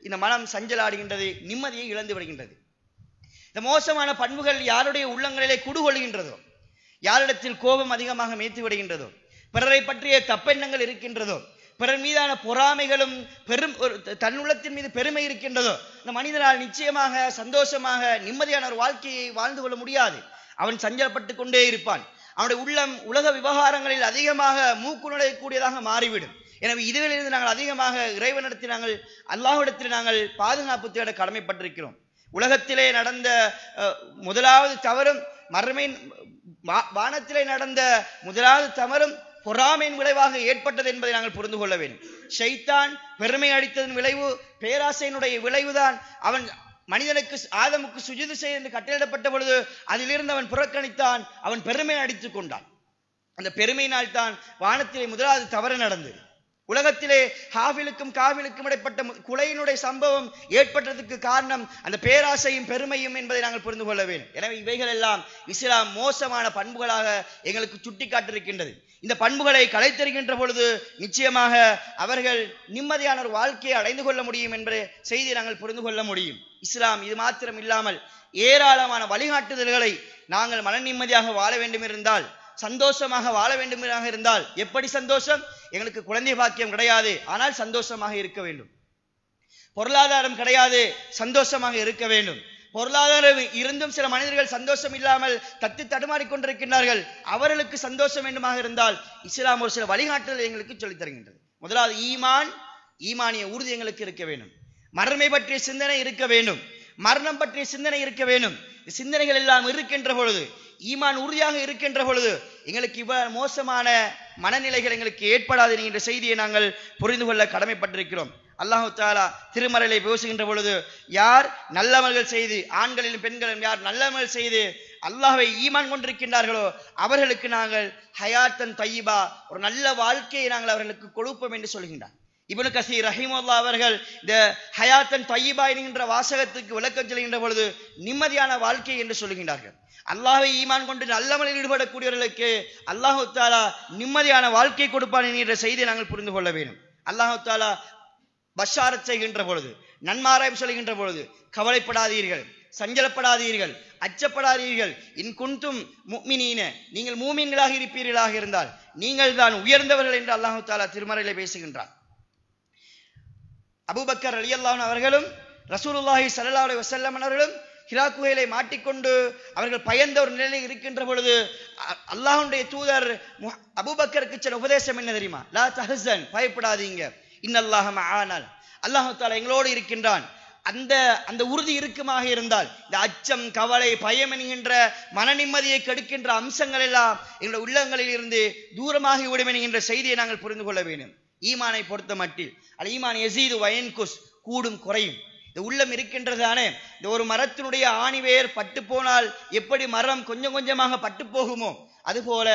இந்த மனம் சஞ்சலாடுகின்றது, நிம்மதியை இழந்து விடுகின்றது. இந்த மோசமான பண்புகள் யாருடைய உள்ளங்களிலே குடுகொள்கின்றதோ, யாரிடத்தில் கோபம் அதிகமாக மேய்த்து விடுகின்றதோ, பிறரை பற்றிய தப்பெண்ணங்கள் இருக்கின்றதோ, பிறர் மீதான பொறாமைகளும் தன்னுள்ளத்தின் மீது பெருமை இருக்கின்றதோ, இந்த மனிதனால் நிச்சயமாக சந்தோஷமாக நிம்மதியான ஒரு வாழ்க்கையை வாழ்ந்து கொள்ள முடியாது. அவன் சஞ்சலப்பட்டு கொண்டே இருப்பான். அவனுடைய உள்ளம் உலக விவகாரங்களில் அதிகமாக மூக்கு நுழையக்கூடியதாக மாறிவிடும். எனவே இதுகளிலிருந்து நாங்கள் அதிகமாக இறைவனிடத்தில், அல்லாஹ்விடத்தில் நாங்கள் பாதுகாப்பு தேட கடமைப்பட்டிருக்கிறோம். உலகத்திலே நடந்த முதலாவது தவறும் மறுமையின் வானத்திலே நடந்த முதலாவது தவறும் பொறாமையின் விளைவாக ஏற்பட்டது என்பதை நாங்கள் புரிந்து கொள்ள வேண்டும். ஷைத்தான் பெருமை அடித்ததன் விளைவு, பேராசையினுடைய விளைவுதான். அவன் மனிதனுக்கு ஆதமுக்கு சுஜூது செய்ய என்று கட்டளையிடப்பட்ட பொழுது அதிலிருந்து அவன் புறக்கணித்தான், அவன் பெருமை அடித்துக் கொண்டான். அந்த பெருமையினால் தான் வானத்திலே முதலாவது தவறு நடந்தது. உலகத்திலே ஹாபிலுக்கும் காபிலுக்கும் இடைப்பட்ட குலையினுடைய சம்பவம் ஏற்பட்டதுக்கு காரணம் அந்த பேராசையும் பெருமையும் என்பதை நாங்கள் புரிந்து கொள்ள வேண்டும். எனவே இவைகள் எல்லாம் இஸ்லாம் மோசமான பண்புகளாக எங்களுக்கு சுட்டி காட்டிருக்கின்றது. இந்த பண்புகளை களைத்தெறிகின்ற பொழுது நிச்சயமாக அவர்கள் நிம்மதியான ஒரு வாழ்க்கையை அடைந்து கொள்ள முடியும் என்ற செய்தியை நாங்கள் புரிந்து கொள்ள முடியும். இஸ்லாம் இது மாத்திரம் இல்லாமல் ஏராளமான வழிகாட்டுதல்களை நாங்கள் மன நிம்மதியாக வாழ வேண்டும் இருந்தால், சந்தோஷமாக வாழ வேண்டும் இருந்தால், எப்படி சந்தோஷம்? எங்களுக்கு குழந்தை பாக்கியம் கிடையாது, ஆனால் சந்தோஷமாக இருக்க வேண்டும். பொருளாதாரம் கிடையாது, சந்தோஷமாக இருக்க வேண்டும். பொருளாதாரம் இருந்தும் சில மனிதர்கள் சந்தோஷம் இல்லாமல் தத்தி தடுமாறிக் கொண்டிருக்கின்றார்கள். அவர்களுக்கு சந்தோஷம் வேண்டுமாக இருந்தால் இஸ்லாம் ஒரு சில வழிகாட்டுதல் எங்களுக்கு சொல்லித் தருகின்றது. முதலாவது ஈமானிய உறுதி எங்களுக்கு இருக்க வேண்டும். மறுமை பற்றிய சிந்தனை இருக்க வேண்டும். மரணம் பற்றிய சிந்தனை இருக்க வேண்டும். சிந்தனைகள் எல்லாம் இருக்கின்ற பொழுது, ஈமான் உறுதியாக இருக்கின்ற பொழுது எங்களுக்கு இவ்வளவு மோசமான மனநிலைகள் எங்களுக்கு ஏற்படாது என்கின்ற செய்தியை நாங்கள் புரிந்து கொள்ள கடமைப்பட்டிருக்கிறோம். அல்லாஹு தஆலா திருமறையிலே பேசுகின்ற பொழுது, யார் நல்லமல்கள் செய்து, ஆண்களிலும் பெண்களிலும் யார் நல்லமல்கள் செய்து அல்லாஹ்வை ஈமான் கொண்டிருக்கின்றார்களோ அவர்களுக்கு நாங்கள் ஹயாத்தன் தய்யிபா, ஒரு நல்ல வாழ்க்கையை நாங்கள் அவர்களுக்கு கொடுப்போம் என்று சொல்கின்றார். இப்னு கஸீர் ரஹிமஹுல்லாஹ் அவர்கள் இந்த ஹயாத்தன் தய்யிபா என்கின்ற வாசகத்துக்கு விளக்கம் சொல்கின்ற பொழுது நிம்மதியான வாழ்க்கை என்று சொல்கின்றார்கள். அல்லாஹ்வை ஈமான் கொண்டு நல்லமலில் ஈடுபடக்கூடியவர்களுக்கு அல்லாஹு தஆலா நிம்மதியான வாழ்க்கை கொடுப்பான் என்கிற செய்தியை நாங்கள் புரிந்து கொள்ள வேண்டும். அல்லாஹு தஆலா பஷாரத் செய்கின்ற பொழுது, நன்மாராயம் சொல்கின்ற பொழுது, கவலைப்படாதீர்கள், சஞ்சலப்படாதீர்கள், அச்சப்படாதீர்கள், இன் குன்தும் முஃமினீன, நீங்கள் மூமின்களாக இருப்பீர்களாக இருந்தால் நீங்கள் தான் உயர்ந்தவர்கள் என்று அல்லாஹு தஆலா திருமறையிலே பேசுகின்றார். அபூபக்கர் ரலியல்லாஹு அன்ஹு அவர்களும் ரசூலுல்லாஹி ஸல்லல்லாஹு அலைஹி வஸல்லம் அவர்களும் ஹிரா குகையிலே மாட்டிக்கொண்டு அவர்கள் பயந்த ஒரு நிலையில் இருக்கின்ற பொழுது அல்லாஹ்வுடைய தூதர் அபூபக்கருக்கு சில உபதேசம் என்ன தெரியுமா? லா தஹஸன், பயப்படாதீங்க, இன்னல்லாஹ மஆனா, அல்லாஹ் தஆலா எங்களோடு இருக்கின்றான். அந்த உறுதி இருக்குமாக இருந்தால் இந்த அச்சம், கவலை, பயம் என்கின்ற மன நிம்மதியை கெடுக்கின்ற அம்சங்கள் எல்லாம் எங்களுடைய உள்ளங்களில் இருந்து தூரமாகி விடும் என்கின்ற செய்தியை நாங்கள் புரிந்து கொள்ள வேண்டும். ஈமானை பொறுத்த மட்டில் அல் ஈமான் யஸீது வ யன்குஸ், கூடும் குறையும். இந்த உள்ளம் இருக்கின்றதானே, இந்த ஒரு மரத்தினுடைய ஆணிவேர் பட்டு போனால் எப்படி மரம் கொஞ்சம் கொஞ்சமாக பட்டு போகுமோ அதுபோல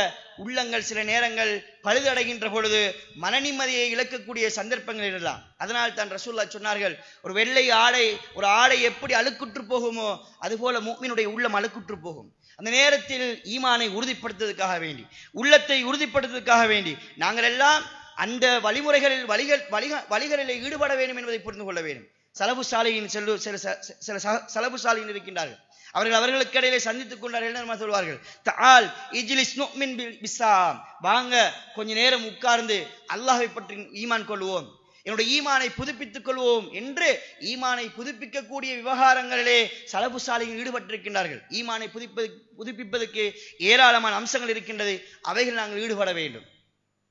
உள்ளங்கள் சில நேரங்கள் பழுதடைகின்ற பொழுது மன நிம்மதியை இழக்கக்கூடிய சந்தர்ப்பங்கள் எல்லாம். அதனால் தான் ரசூலுல்லாஹ் சொன்னார்கள், ஒரு வெள்ளை ஆடை, ஒரு ஆடை எப்படி அழுக்குற்று போகுமோ அதுபோல முஃமினுடைய உள்ளம் அழுக்குற்று போகும். அந்த நேரத்தில் ஈமானை உறுதிப்படுத்துவதற்காக வேண்டி, உள்ளத்தை உறுதிப்படுத்துவதற்காக வேண்டி நாங்கள் எல்லாம் அந்த வழிமுறைகளில் வழிகளில் ஈடுபட வேண்டும் என்பதை புரிந்து கொள்ள வேண்டும். சலபு சாலியின் சில சலபு சாலியின் இருக்கின்றார்கள். அவர்களுக்கு இடையிலே சந்தித்துக் கொண்டார்கள். என்ன சொல்வார்கள்? தஆல் இஜ்லிஸ் நுமின் பிஸ்ஸாம், வாங்க கொஞ்ச நேரம் உட்கார்ந்து அல்லாஹ்வை பற்றி ஈமான் கொள்வோம், என்னுடைய ஈமானை புதுப்பித்துக் கொள்வோம் என்று ஈமானை புதுப்பிக்கக்கூடிய விவகாரங்களிலே சலபு சாலியின் ஈடுபட்டிருக்கின்றார்கள். ஈமானை புதுப்பிப்பதற்கு ஏராளமான அம்சங்கள் இருக்கின்றது, அவைகள் நாங்கள் ஈடுபட வேண்டும்.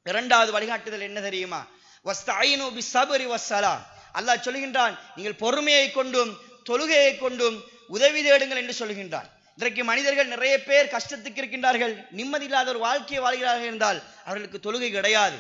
இரண்டாவது வழிகாட்டுதல் என்ன தெரியுமா? வஸ்தஈனு பிஸ்ஸப்ரி வஸ்ஸலாம், அல்லாஹ் சொல்கின்றான், நீங்கள் பொறுமையை கொண்டும் தொழுகையை கொண்டும் உதவி தேடுங்கள் என்று சொல்கின்றான். இன்றைக்கு மனிதர்கள் நிறைய பேர் கஷ்டத்துக்கு இருக்கின்றார்கள், நிம்மதி இல்லாத ஒரு வாழ்க்கையை வாழ்கிறார்கள் இருந்தால் அவர்களுக்கு தொழுகை கிடையாது,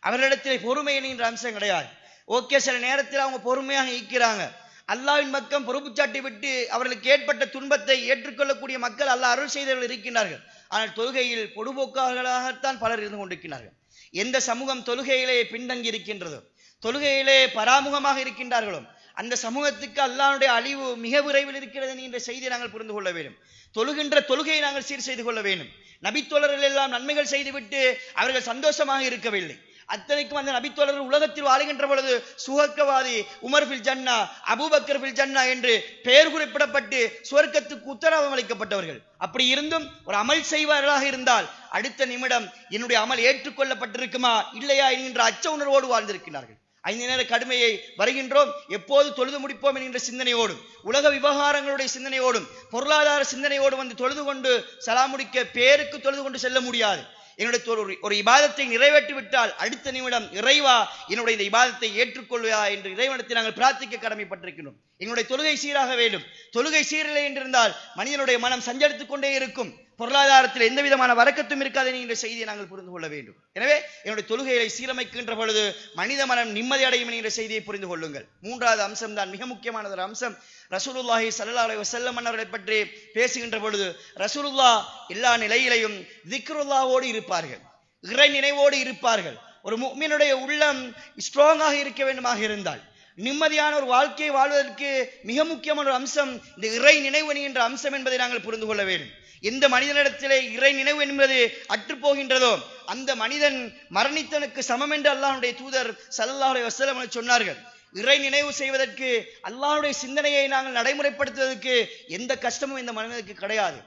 அவர்களிடத்தில் பொறுமை என்கின்ற அம்சம் கிடையாது. ஓகே, சில நேரத்தில் அவங்க பொறுமையாக ஈக்கிறாங்க. அல்லாஹ்வின் பக்கம் பொறுப்பு சாட்டி விட்டு அவர்களுக்கு ஏற்பட்ட துன்பத்தை ஏற்றுக்கொள்ளக்கூடிய மக்கள் அல்லாஹ் அருள் செய்தவர்கள் இருக்கின்றார்கள். ஆனால் தொழுகையில் பொடுபோக்காகத்தான் பலர் இருந்து கொண்டிருக்கிறார்கள். எந்த சமூகம் தொழுகையிலே பின்தங்கி இருக்கின்றதோ, தொழுகையிலே பராமுகமாக இருக்கின்றார்களோ அந்த சமூகத்துக்கு அல்லாஹ்வுடைய அழிவு மிக விரைவில் இருக்கிறது என்ற செய்தியை நாங்கள் புரிந்து கொள்ள வேண்டும். தொழுகின்ற தொழுகையை நாங்கள் சீர் செய்து கொள்ள வேண்டும். நபித்தோழர்கள் எல்லாம் நன்மைகள் செய்துவிட்டு அவர்கள் சந்தோஷமாக இருக்கவில்லை. அத்தனைக்கும் அந்த நபித்தோழர்கள் உலகத்தில் வாழுகின்ற பொழுது சுவர்க்கவாதி, உமர் பில் ஜன்னா, அபூபக்கர் பில் ஜன்னா என்று பெயர் குறிப்பிடப்பட்டு சுவர்க்கத்துக்கு உத்தரவாதம் அளிக்கப்பட்டவர்கள். அப்படி இருந்தும் ஒரு அமல் செய்வார்களாக இருந்தால் அடுத்த நிமிடம் என்னுடைய அமல் ஏற்றுக்கொள்ளப்பட்டிருக்குமா இல்லையா என்கின்ற அச்ச உணர்வோடு வாழ்ந்திருக்கிறார்கள். 5 நேர கடுமையை வருகின்றோம், எப்போது தொழுது முடிப்போம் என்கின்ற சிந்தனையோடும், உலக விவகாரங்களுடைய சிந்தனையோடும், பொருளாதார சிந்தனையோடு வந்து தொழுது கொண்டு சலாம் முடிக்க பேருக்கு தொழுது கொண்டு செல்ல முடியாது. என்னுடைய ஒரு இபாதத்தை நிறைவேற்றி விட்டால் அடுத்த நிமிடம் இறைவா என்னுடைய இந்த இபாதத்தை ஏற்றுக்கொள்வா என்று இறைவனத்தை நாங்கள் பிரார்த்திக்க கடமைப்பட்டிருக்கிறோம். என்னுடைய தொழுகை சீராக வேண்டும். தொழுகை சீரில்லை என்றிருந்தால் மனிதனுடைய மனம் சஞ்சரித்துக் கொண்டே இருக்கும். பொருளாதாரத்தில் எந்த விதமான வரக்கத்தும் இருக்காது என்ற செய்தியை நாங்கள் புரிந்து கொள்ள வேண்டும். எனவே என்னுடைய தொழுகைகளை சீரமைக்கின்ற பொழுது மனித மனம் நிம்மதி அடையும் என்ற செய்தியை புரிந்து கொள்ளுங்கள். மூன்றாவது அம்சம் தான் மிக முக்கியமான ஒரு அம்சம். ரசூலுல்லாஹி ஸல்லல்லாஹு அலைஹி வஸல்லம் அவர்களை பற்றி பேசுகின்ற பொழுது ரசூலுல்லாஹ் எல்லா நிலையிலையும் திக்ருல்லாஹோடு இருப்பார்கள், இறை நினைவோடு இருப்பார்கள். ஒரு முஃமினுடைய உள்ளம் ஸ்ட்ராங்காக இருக்க வேண்டுமாக இருந்தால், நிம்மதியான ஒரு வாழ்க்கையை வாழ்வதற்கு மிக முக்கியமான ஒரு அம்சம் இந்த இறை நினைவு என்கின்ற அம்சம் என்பதை நாங்கள் புரிந்து கொள்ள வேண்டும். எந்த மனிதனிடத்திலே இறை நினைவு என்பது அற்று போகின்றதோ அந்த மனிதன் மரணித்தனுக்கு சமம் என்று அல்லாஹ்வுடைய தூதர் ஸல்லல்லாஹு அலைஹி வஸல்லம் சொன்னார்கள். இறை நினைவு செய்வதற்கு, அல்லாஹ்வுடைய சிந்தனையை நாங்கள் நடைமுறைப்படுத்துவதற்கு எந்த கஷ்டமும் இந்த மனிதனுக்கு கிடையாது.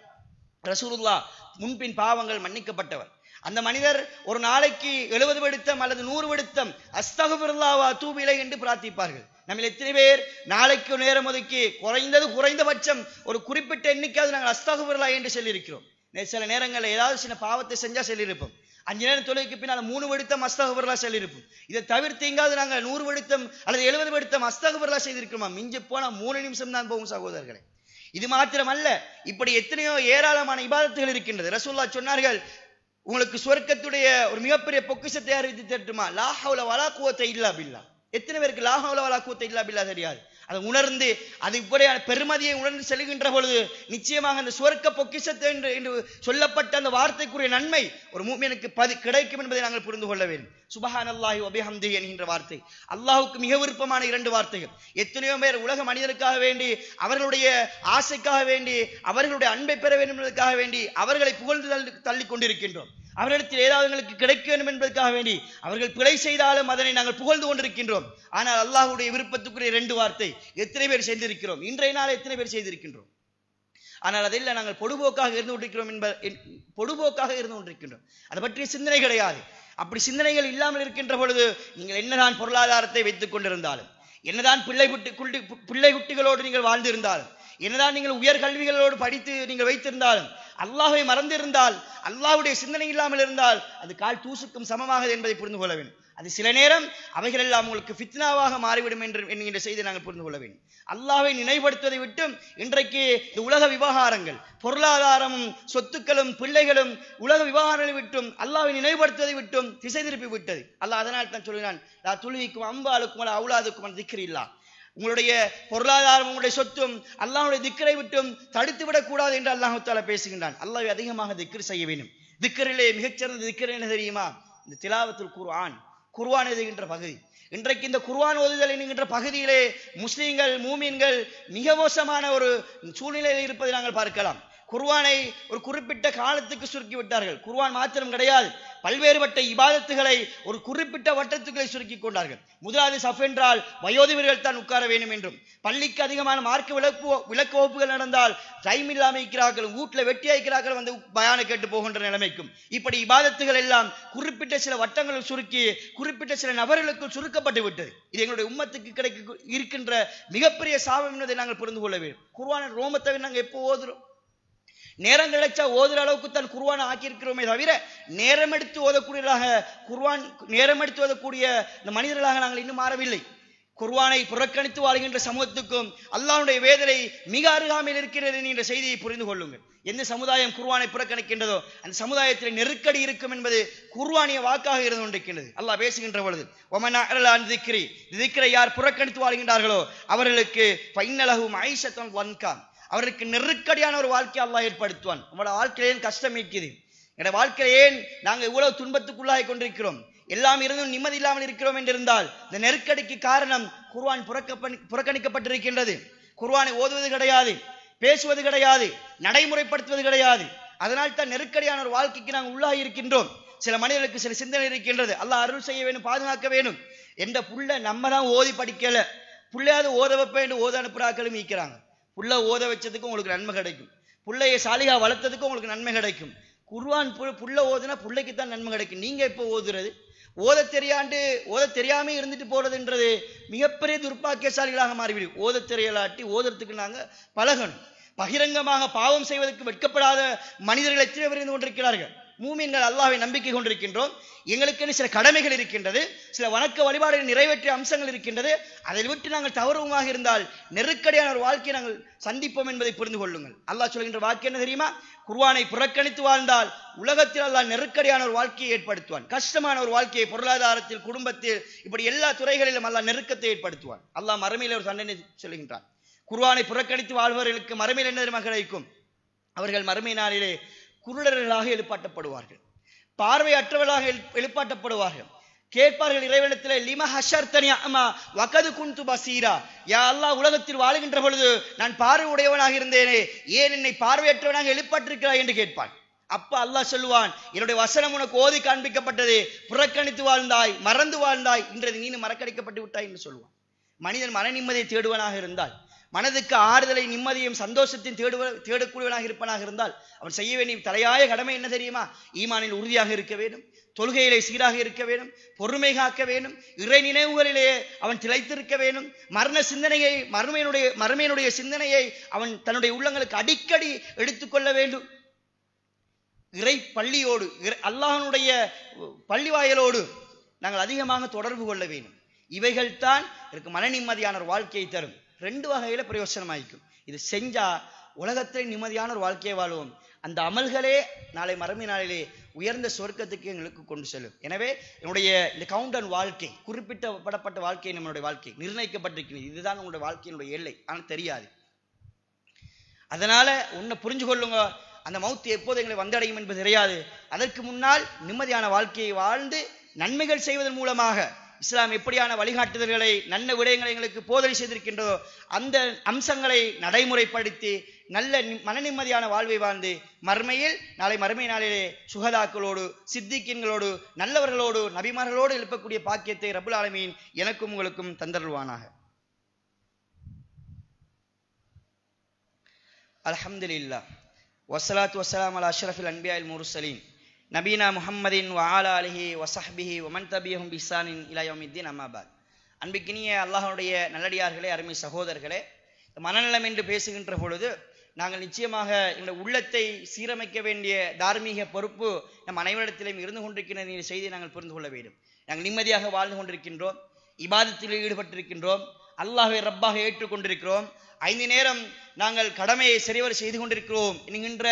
ரசூலுல்லாஹ் முன்பின் பாவங்கள் மன்னிக்கப்பட்டவர். அந்த மனிதர் ஒரு நாளைக்கு 70 விடுத்தம் அல்லது 100 விடுத்தம் அஸ்தக்ஃபிருல்லாஹ் வ அத்தூபு இலைஹி என்று பிரார்த்திப்பார்கள். நம்ம எத்தனை பேர் நாளைக்கு நேரம் ஒதுக்கி குறைந்தபட்சம் ஒரு குறிப்பிட்ட எண்ணிக்கையாவது நாங்கள் அஸ்தக்ஃபிருல்லாஹ் என்று சொல்லியிருக்கிறோம். சில நேரங்களில் ஏதாவது சின்ன பாவத்தை செஞ்சா சொல்லியிருப்போம். 5 நேரம் தொழுகைக்கு பின்னால் 3 விடுத்தம் அஸ்தக்ஃபிருல்லாஹ் சொல்லியிருப்போம். இதை தவிர்த்து எங்காவது நாங்கள் 100 விடுத்தம் அல்லது 70 விடுத்தம் அஸ்தக்ஃபிருல்லாஹ் செய்திருக்கிறோமா? மிஞ்சி போனா 3 நிமிஷம் தான் போகும் சகோதரர்களே. இது மாத்திரமல்ல, இப்படி எத்தனையோ ஏராளமான இபாதத்துகள் இருக்கின்றது. ரசூலுல்லாஹ் சொன்னார்கள், உங்களுக்கு சொர்க்கத்துடைய ஒரு மிகப்பெரிய பொக்கிஷத்தை அறிவித்து தரட்டுமா? லா ஹவ்ல வலா குவத்த இல்லா பில்லாஹ். எத்தனை பேருக்கு லா ஹவ்ல வலா குவத்த இல்லா பில்லாஹ் தெரியாது? அதை உணர்ந்து அது இப்படியான பெருமதியை உணர்ந்து செல்கின்ற பொழுது நிச்சயமாக அந்த சொர்க்க பொக்கிஷத்தை என்று சொல்லப்பட்ட அந்த வார்த்தைக்குரிய நன்மை ஒரு முஃமினுக்கு கிடைக்கும் என்பதை நாங்கள் புரிந்து கொள்ள வேண்டும். சுப்ஹானல்லாஹி வ பிஹம்திஹி என்கின்ற வார்த்தை அல்லாஹ்வுக்கு மிக விருப்பமான 2 வார்த்தைகள். எத்தனையோ பேர் உலக மனிதனுக்காக வேண்டி, அவர்களுடைய ஆசைக்காக வேண்டி, அவர்களுடைய அன்பை பெற வேண்டும் என்பதற்காக வேண்டி அவர்களை புகழ்ந்து தள்ளி கொண்டிருக்கின்றோம். அவர்களிடத்தில் ஏதாவது எங்களுக்கு கிடைக்க வேண்டும் என்பதற்காக வேண்டி அவர்கள் பிழை செய்தாலும் அதனை நாங்கள் புகழ்ந்து கொண்டிருக்கின்றோம். ஆனால் அல்லாஹ்வுடைய விருப்பத்துக்குரிய 2 வார்த்தை எத்தனை பேர் செய்திருக்கிறோம்? இன்றைய நாள் எத்தனை பேர் செய்திருக்கின்றோம்? ஆனால் அதில் நாங்கள் பொடுபோக்காக இருந்து கொண்டிருக்கின்றோம். அதை பற்றிய சிந்தனை கிடையாது. அப்படி சிந்தனைகள் இல்லாமல் இருக்கின்ற பொழுது நீங்கள் என்னதான் பொருளாதாரத்தை வைத்துக் கொண்டிருந்தாலும், என்னதான் பிள்ளை குட்டிகளோடு நீங்கள் வாழ்ந்திருந்தாலும், என்னதான் நீங்கள் உயர் கல்விகளோடு படித்து நீங்கள் வைத்திருந்தாலும், அல்லாஹ்வை மறந்திருந்தால், அல்லாஹ்வுடைய சிந்தனை இல்லாமல் இருந்தால் அது கால் தூசுக்கும் சமமானது என்பதை புரிந்து கொள்ள வேண்டும். அது சில நேரம் அவைகள் எல்லாம் உங்களுக்கு ஃபித்னாவாக மாறிவிடும் என்கின்ற செய்தியை நாங்கள் புரிந்து கொள்ள வேண்டும். அல்லாஹ்வை நினைவுபடுத்துவதை விட்டும் இன்றைக்கு இந்த உலக விவகாரங்கள், பொருளாதாரமும் சொத்துக்களும் பிள்ளைகளும் உலக விவகாரங்களை விட்டும் அல்லாஹ்வை நினைவுபடுத்துவதை விட்டும் திசை திருப்பி விட்டது. அல்லாஹ் அதனால் தான் சொல்கிறான், லா துல்ஹிக்கும் அம்வாலுக்கும் வலா அவுலாதுக்கும் அன் திக்ரில்லாஹ். உங்களுடைய பொருளாதாரம், உங்களுடைய சொத்தும் அல்லாஹ்வுடைய திக்ரை விட்டும் தடுத்து விடக்கூடாது என்று அல்லாஹ் தஆலா பேசுகின்றான். அல்லாஹ்வை அதிகமாக திக்ர் செய்ய வேண்டும். திக்ரிலே மிகச்சிறந்த திக்ர் என்ன தெரியுமா? இந்த திலாவத்துல் குர்ஆன், குர்ஆன் எழுதுகின்ற பகுதி. இன்றைக்கு இந்த குர்ஆன் ஓதுதல் என்கின்ற பகுதியிலே முஸ்லிம்கள், மூமின்கள் மிக மோசமான ஒரு சூழ்நிலையில் இருப்பதை நாங்கள் பார்க்கலாம். குர்ஆனை ஒரு குறிப்பிட்ட காலத்துக்கு சுருக்கி விட்டார்கள். குர்ஆன் மாத்திரம் கிடையாது, பல்வேறுபட்ட இபாதத்துகளை ஒரு குறிப்பிட்ட வட்டத்துக்களை சுருக்கி கொண்டார்கள். முதலாவது சஃப் என்றால் வயோதிபர்கள் தான் உட்கார வேண்டும் என்றும், பள்ளிக்கு அதிகமான மார்க்க விளக்கு வகுப்புகள் நடந்தால் டைம் இல்லாமல் இருக்கிறார்கள், வீட்டில் வெட்டி இருக்கிறார்கள், வந்து பயான கேட்டு போகின்ற நிலைமைக்கும், இப்படி இபாதத்துகள் எல்லாம் குறிப்பிட்ட சில வட்டங்களில் சுருக்கி குறிப்பிட்ட சில நபர்களுக்கு சுருக்கப்பட்டு விட்டது. இது எங்களுடைய உம்மத்துக்கு இருக்கின்ற மிகப்பெரிய சாபம் என்பதை நாங்கள் புரிந்து கொள்ள வேண்டும். குர்ஆன் ரோமத்தை நாங்கள் எப்போ ஓதுறோம்? நேரம் கிடைச்சா ஓதுற அளவுக்கு தான் குர்ஆன் ஆக்கியிருக்கிறோமே தவிர நேரம் எடுத்து ஓதக்கூடியதாக நேரம் எடுத்து ஓதக்கூடிய இந்த மனிதர்களாக நாங்கள் இன்னும் மாறவில்லை. குர்ஆனை புறக்கணித்து வாழ்கின்ற சமூகத்துக்கும் அல்லாஹ்வுடைய வேதனை மிக அருகாமையில் இருக்கிறது என்ற செய்தியை புரிந்து கொள்ளுங்கள். எந்த சமுதாயம் குர்ஆனை புறக்கணிக்கின்றதோ அந்த சமுதாயத்தில் நெருக்கடி இருக்கும் என்பது குர்ஆனிய வாக்காக இருந்து கொண்டிருக்கின்றது. அல்லாஹ் பேசுகின்ற பொழுது, ஒமன் அஅரல அன் திக்ரி, திக்ரை யார் புறக்கணித்து வாழ்கின்றார்களோ அவர்களுக்கு ஃபைன்னலஹு மஈஷத்தன் வன்கா, அவருக்கு நெருக்கடியான ஒரு வாழ்க்கையை அல்லாஹ் ஏற்படுத்துவான். நம்மளோட வாழ்க்கையில ஏன் கஷ்டம் இருக்குது? என்னோட வாழ்க்கையில ஏன் நாங்கள் இவ்வளவு துன்பத்துக்குள்ளாகி கொண்டிருக்கிறோம், எல்லாம் இருந்தும் நிம்மதி இல்லாமல் இருக்கிறோம் என்றிருந்தால் இந்த நெருக்கடிக்கு காரணம் குர்ஆன் புறக்கணிக்கப்பட்டிருக்கின்றது. குர்ஆனை ஓதுவது கிடையாது, பேசுவது கிடையாது, நடைமுறைப்படுத்துவது கிடையாது. அதனால் தான் நெருக்கடியான ஒரு வாழ்க்கைக்கு நாங்கள் உள்ளாகி இருக்கின்றோம். சில மனிதர்களுக்கு சில சிந்தனை இருக்கின்றது, அல்லாஹ் அருள் செய்ய வேண்டும், பாதுகாக்க வேண்டும். என்ற புள்ள நம்ம தான் ஓதி படிக்கல, புள்ளையாவது ஓத வைப்பேன் என்று ஓத அனுப்புறாக்களும் இருக்கிறாங்க. புள்ள ஓத வச்சதுக்கும் உங்களுக்கு நன்மை கிடைக்கும், புள்ளையை சாலிகா வளர்த்ததுக்கும் உங்களுக்கு நன்மை கிடைக்கும். குர்ஆன் புள்ள ஓதுனா புள்ளைக்கு தான் நன்மை கிடைக்கும். நீங்க எப்போ ஓதுறது? ஓத தெரியாம இருந்துட்டு போறதுன்றது மிகப்பெரிய துர்பாக்கியசாலிகளாக மாறிவிடும். ஓத தெரியலாட்டி ஓதுறதுக்கு நாங்க பழகணும். பகிரங்கமாக பாவம் செய்வதற்கு வெட்கப்படாத மனிதர்கள் எத்தனை பேர் இருந்து கொண்டிருக்கிறார்கள். மூமின்கள் அல்லாஹ்வை நம்பிக்கை கொண்டிருக்கின்றோம், எங்களுக்கு சில கடமைகள் இருக்கின்றது, சில வணக்க வழிபாடுகள் நிறைவேற்றிய அம்சங்கள் இருக்கின்றது, அதை விட்டு நாங்கள் தவறுமாக இருந்தால் நெருக்கடியான ஒரு வாழ்க்கையை நாங்கள் சந்திப்போம் என்பதை புரிந்து கொள்ளுங்கள். அல்லாஹ் சொல்கின்ற வாக்கு என்ன தெரியுமா? குர்ஆனை புறக்கணித்து வாழ்ந்தால் உலகத்தில் அல்லாஹ் நெருக்கடியான ஒரு வாழ்க்கையை ஏற்படுத்துவான், கஷ்டமான ஒரு வாழ்க்கையை, பொருளாதாரத்தில், குடும்பத்தில், இப்படி எல்லா துறைகளிலும் அல்லாஹ் நெருக்கத்தை ஏற்படுத்துவான். அல்லாஹ் மறுமையில் ஒரு தண்டனை சொல்கின்றான். குர்ஆனை புறக்கணித்து வாழ்பவர்களுக்கு மறுமையில் என்ன தெரியுமா கிடைக்கும்? அவர்கள் மறுமை நாளிலே குருடர்களாக எழுப்பாட்டப்படுவார்கள், பார்வையற்றவர்களாக எழுப்பாட்டப்படுவார்கள். கேட்பார்கள் இறைவனிடத்திலே, லிம ஹஷர்தனி அமா வகது குன்து பசீரா, யா அல்லாஹ், உலகத்தில் வாழுகின்ற பொழுது நான் பார்வை உடையவனாக இருந்தேனே, ஏன் என்னை பார்வையற்றவனாக எழுப்பாட்டிருக்கிறாய் என்று கேட்பான். அப்ப அல்லாஹ் சொல்லுவான், என்னுடைய வசனம் உனக்கு ஓதி காண்பிக்கப்பட்டது, புறக்கணித்து வாழ்ந்தாய், மறந்து வாழ்ந்தாய், இன்றைய நீ மறக்கடிக்கப்பட்டு விட்டாய் என்று சொல்லுவான். மனிதன் மன நிம்மதியை தேடுவனாக இருந்தால், மனதுக்கு ஆறுதலை, நிம்மதியும் சந்தோஷத்தையும் தேடக்கூடியவனாக இருப்பனாக இருந்தால், அவன் செய்ய வேண்டிய தலையாய கடமை என்ன தெரியுமா? ஈமானில் உறுதியாக இருக்க வேண்டும், தொழுகையிலே சீராக இருக்க வேண்டும், பொறுமை காக்க வேண்டும், இறை நினைவுகளிலே அவன் திளைத்திருக்க வேண்டும், மரண சிந்தனையை, மறுமையினுடைய சிந்தனையை அவன் தன்னுடைய உள்ளங்களுக்கு அடிக்கடி எடுத்துக்கொள்ள வேண்டும். இறை பள்ளியோடு, அல்லாஹ்வுடைய பள்ளி வாயலோடு நாங்கள் அதிகமாக தொடர்பு கொள்ள வேண்டும். இவைகள் தான் எனக்கு மன நிம்மதியான ஒரு வாழ்க்கையை தரும். ரெண்டு வகையில பிரயோசனமாயிக்கும். இது செஞ்சா உலகத்திலே நிம்மதியான ஒரு வாழ்க்கையை வாழ்வோம். அந்த அமல்களே நாளை மறுமை நாளிலே உயர்ந்த சொர்க்கத்துக்கு எங்களுக்கு கொண்டு செல்லும். எனவே என்னுடைய இந்த கவுண்டன் வாழ்க்கை, குறிப்பிட்டப்பட்ட வாழ்க்கை, நம்மளுடைய வாழ்க்கை நிர்ணயிக்கப்பட்டிருக்கிறது. இதுதான் உங்களுடைய வாழ்க்கையினுடைய எல்லை, ஆனால் தெரியாது. அதனால ஒன்ன புரிஞ்சு கொள்ளுங்க, அந்த மௌத்து எப்போது எங்களை வந்தடையும் என்பது தெரியாது. அதற்கு முன்னால் நிம்மதியான வாழ்க்கையை வாழ்ந்து நன்மைகள் செய்வதன் மூலமாக இஸ்லாம் எப்படியான வழிகாட்டுதல்களை, நல்ல விடயங்களை எங்களுக்கு போதனை செய்திருக்கின்றதோ அந்த அம்சங்களை நடைமுறைப்படுத்தி நல்ல மன நிம்மதியான வாழ்வை வாழ்ந்து மறுமையில், நாளை மறுமை நாளிலே சுஹதாக்களோடு, சித்திகீன்களோடு, நல்லவர்களோடு, நபிமார்களோடு எழுப்பக்கூடிய பாக்கியத்தை ரப்புல் ஆலமீன் எனக்கும் உங்களுக்கும் தந்தருள்வானாக. அல்ஹம்துலில்லாஹ் வஸ்ஸலாத்து வஸ்ஸலாமு அலா அஷ்ரஃபில் அன்பியாஇல் முர்ஸலீன் நபீனா முஹம்மதின் வ ஆலா அலிஹி வஸஹ்பிஹி வ மன் தபியஹும் பிஹ்சானின் இலா யௌமித்தீன். அம்மா பாத். அன்பிற்கினிய அல்லாஹ்வுடைய நல்லடியார்களே, அருமை சகோதரர்களே, மனநலம் என்று பேசுகின்ற பொழுது நாங்கள் நிச்சயமாக இந்த உள்ளத்தை சீரமைக்க வேண்டிய தார்மீக பொறுப்பு நம் அனைவரிடத்திலும் இருந்து கொண்டிருக்கின்ற இந்த செய்தியை நாங்கள் புரிந்து கொள்ள வேண்டும். நாங்கள் நிம்மதியாக வாழ்ந்து கொண்டிருக்கின்றோம், இபாதத்தில் ஈடுபட்டிருக்கின்றோம், அல்லாஹ்வை ரப்பாக ஏற்றுக்கொண்டிருக்கிறோம், 5 நேரம் நாங்கள் கடமையை சரிவர செய்து கொண்டிருக்கிறோம் என்கின்ற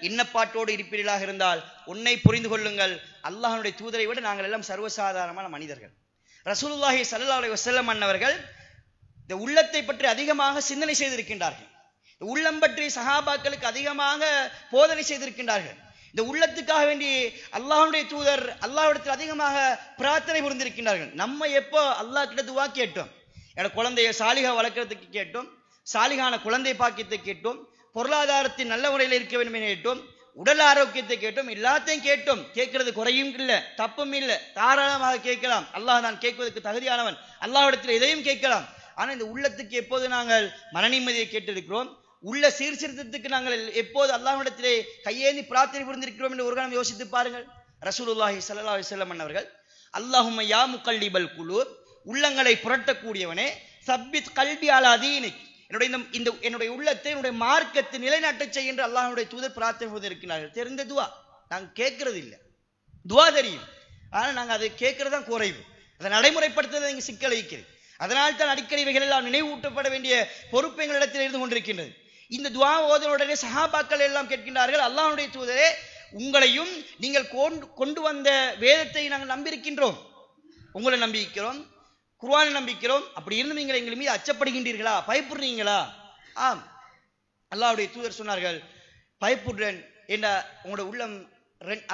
எண்ணப்பாட்டோடு இருப்பீர்களாக இருந்தால் உன்னை புரிந்து கொள்ளுங்கள், அல்லாஹ்வுடைய தூதரை விட நாங்கள் எல்லாம் சர்வசாதாரணமான மனிதர்கள். ரசூலுல்லாஹி ஸல்லல்லாஹு அலைஹி வஸல்லம் அன்னவர்கள் இந்த உள்ளத்தை பற்றி அதிகமாக சிந்தனை செய்திருக்கின்றார்கள். இந்த உள்ளம் பற்றி சஹாபாக்களுக்கு அதிகமாக போதனை செய்திருக்கின்றார்கள். இந்த உள்ளத்துக்காக வேண்டி அல்லாஹ்வுடைய தூதர் அல்லாஹ்விடத்தில் அதிகமாக பிரார்த்தனை புரிந்திருக்கின்றார்கள். நம்ம எப்போ அல்லாஹ் கிட்ட துவா கேட்டோம்? என்னோட குழந்தைய சாலிகா வளர்க்கறதுக்கு கேட்டோம், சாலிகான குழந்தை பாக்கியத்தை கேட்டோம், பொருளாதாரத்தின் நல்ல முறையில் இருக்க வேண்டும் என கேட்டோம், உடல் ஆரோக்கியத்தை கேட்டோம், எல்லாத்தையும் கேட்டோம். கேட்கறது குறையும் இல்லை, தப்பும் இல்லை, தாராளமாக கேட்கலாம். அல்லாஹ் நான் கேட்பதற்கு தகுதியானவன், அல்லாஹ்விடத்தில் எதையும் கேட்கலாம். ஆனா இந்த உள்ளத்துக்கு எப்போது நாங்கள் மன நிம்மதியை கேட்டிருக்கிறோம், உள்ள சீர்திருத்தத்துக்கு நாங்கள் எப்போது அல்லாஹ்விடத்திலே கையேந்தி பிரார்த்தனை புரிந்திருக்கிறோம் என்று ஒரு காலம் யோசித்து பாருங்கள். ரசூலுல்லாஹி ஸல்லல்லாஹு அலைஹி வஸல்லம் அவர்கள், அல்லாஹும்ம யா முகல்லிபல் குலூப், உள்ளங்களை புரட்டக்கூடியவனே, சப்பித் கல்பி அலா தீனிக், என்னுடைய உள்ளத்தை என்னுடைய மார்க்கத்தை நிலைநாட்ட செய்கின்ற அல்லாஹ்வுடைய தூதர் பிரார்த்தனை போது இருக்கிறார்கள். தெரிந்த துவா, நாங்கள் கேட்கறது இல்லை. துவா தெரியும், ஆனா நாங்க அதை கேட்கறதுதான் குறைவு, அதை நடைமுறைப்படுத்துறது இங்க சிக்கல் இருக்கிறது. அதனால் தான் அடிக்கடி இவைகள் எல்லாம் நினைவூட்டப்பட வேண்டிய பொறுப்பு எங்களிடத்தில் இருந்து கொண்டிருக்கின்றது. இந்த துவா ஓதனுடனே சஹாபாக்கள் எல்லாம் கேட்கின்றார்கள், அல்லாஹ்வுடைய தூதரே, உங்களையும் நீங்கள் கொண்டு வந்த வேதத்தை நாங்கள் நம்பியிருக்கின்றோம், உங்களை நம்பிக்கிறோம், குர்ஆனை நம்பிக்கிறோம். அப்படி இருந்து நீங்கள் எங்கள் மீது அச்சப்படுகின்றீர்களா, பயப்படுறீங்களா? ஆம். அல்லாஹ்வுடைய தூதர் சொன்னார்கள், பயப்படுறேன் என்ற உங்களுடைய உள்ளம்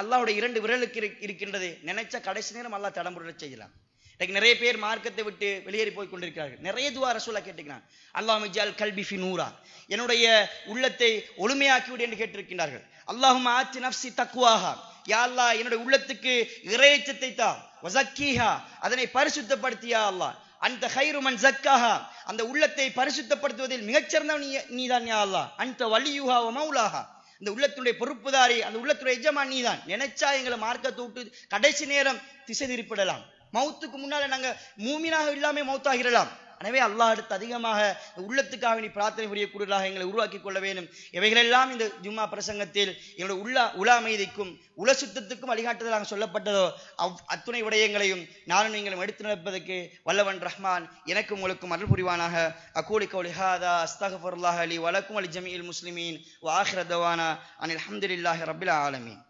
அல்லாஹ்வுடைய 2 விரலுக்கு இருக்கின்றது, நினைச்ச கடைசி நேரம் அல்லாஹ் தடம்புற செய்யலாம். நிறைய பேர் மார்க்கத்தை விட்டு வெளியேறி போய் கொண்டிருக்கிறார்கள். நிறைய துவா ரசூலுல்லாஹ் கேட்டிருக்கிறாங்க, அல்லாஹும்ம ஜஅல் கல்பி ஃபி நூரா, என்னுடைய உள்ளத்தை ஒளிமையாக்கி விடு என்று கேட்டிருக்கிறார்கள். அல்லாஹும்ம ஆத்தி நஃப்ஸி தக்வாஹா, யா அல்லாஹ் என்னுடைய உள்ளத்துக்கு இறையச்சத்தை தா, வஸக்கீஹா, அதனை பரிசுத்தப்படுத்தியா அல்லாஹ், அந்த கைரு மன் ஜக்காஹா, அந்த உள்ளத்தை பரிசுத்தப்படுத்துவதில் மிகச்சிறந்தவன் நீதான் யா அல்லாஹ், அந்த வலியுஹா வ மௌலாஹா, இந்த உள்ளத்துடைய பொறுப்புதாரி, அந்த உள்ளத்துடைய எஜமான் நீதான். நினைச்சா எங்களை மார்க்கத்தை விட்டு கடைசி நேரம் திசை திருப்பிடலாம். மௌத்துக்கு முன்னால நாங்க மூமினாக இல்லாம மௌத்தாகிடலாம். எனவே அல்லாஹ் அடுத்து அதிகமாக உள்ளத்துக்காக நீ பிரார்த்தனை புரியக்கூடியவர்களாக எங்களை உருவாக்கி கொள்ள வேண்டும். இவைகளெல்லாம் இந்த ஜும்மா பிரசங்கத்தில் எங்களுடைய உள அமைதிக்கும் உல சுத்தத்துக்கும் வழிகாட்டுதலாக சொல்லப்பட்டதோ அத்துணை விடயங்களையும் நானும் நீங்களும் எடுத்து நடப்பதற்கு வல்லவன் ரஹ்மான் எனக்கும் உங்களுக்கும் அருள் புரிவானாக. அகூலி கௌலி ஹாதா அஸ்தக்ஃபிருல்லாஹ் லி வலக்கும் வலி ஜமீஇல் முஸ்லிமீன் வ ஆகிரு தவானா அனில் ஹம்துலில்லாஹி ரப்பில் ஆலமீன்.